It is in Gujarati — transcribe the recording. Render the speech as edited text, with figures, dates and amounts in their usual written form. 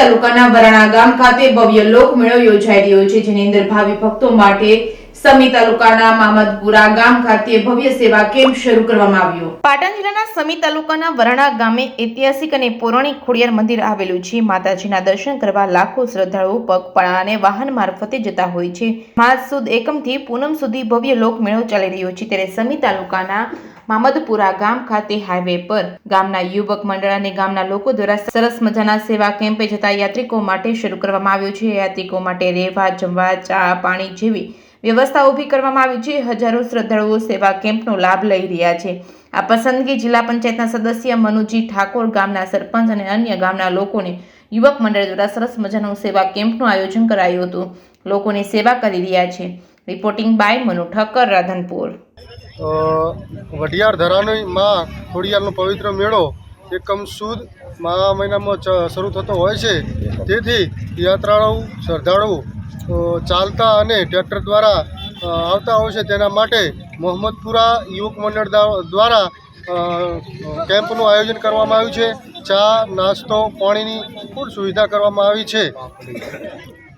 તાલુકાના વરાણા ગામ ખાતે ભવ્ય લોકમેળો યોજાઈ રહ્યો છે, જેની અંદર ભાવિ ભક્તો માટે સમી તાલુકાના મામદપુરા ગામ ખાતે ભવ્ય સેવા કેમ્પ શરૂ કરવામાં આવ્યો। પાટણ જિલ્લાના સમી તાલુકાના વરાણા ગામે ઐતિહાસિક અને પૌરાણિક ખોડિયાર મંદિર આવેલું છે। માતાજીના દર્શન કરવા લાખો શ્રદ્ધાળુઓ પગપાળા અને વાહન મારફતે જતા હોય છે। માસ સુદ એકમથી પૂનમ સુધી ભવ્ય લોકમેળો ચાલી રહ્યો છે, ત્યારે સમી તાલુકાના મામદપુરા ગામ ખાતે હાઈવે પર ગામના યુવક મંડળ અને ગામના લોકો દ્વારા સરસ મજાના સેવા કેમ્પે જતા યાત્રિકો માટે શરૂ કરવામાં આવ્યો છે। યાત્રિકો માટે રહેવા, જમવા, ચા, પાણી જેવી વ્યવસ્થા ઊભી કરવામાં આવી છે। હજારો શ્રદ્ધાળુઓ સેવા કેમ્પનો લાભ લઈ રહ્યા છે। આ પસંદગી જિલ્લા પંચાયતના સદસ્ય મનુજી ઠાકોર, ગામના સરપંચ અને અન્ય ગામના લોકોને યુવક મંડળ દ્વારા સરસ મજાનું સેવા કેમ્પનું આયોજન કરાયું હતું। લોકોની સેવા કરી રહ્યા છે। Reporting by Manu Thakkar, Radhanpur. વઢિયાર ધરાની માં ખોડિયારનો પવિત્ર મેળો એકમ સુદ મહિનામાં શરૂ થતો હોય છે, તેથી યાત્રાળુ શ્રદ્ધાળુ ચાલતા અને ટ્રેક્ટર દ્વારા આવતા હોય છે। તેના માટે મોહમ્મદપુરા યુવક મંડળ દ્વારા કેમ્પનું આયોજન કરવામાં આવ્યું છે। ચા, નાસ્તો, પાણીની ફૂલ સુવિધા કરવામાં આવી છે।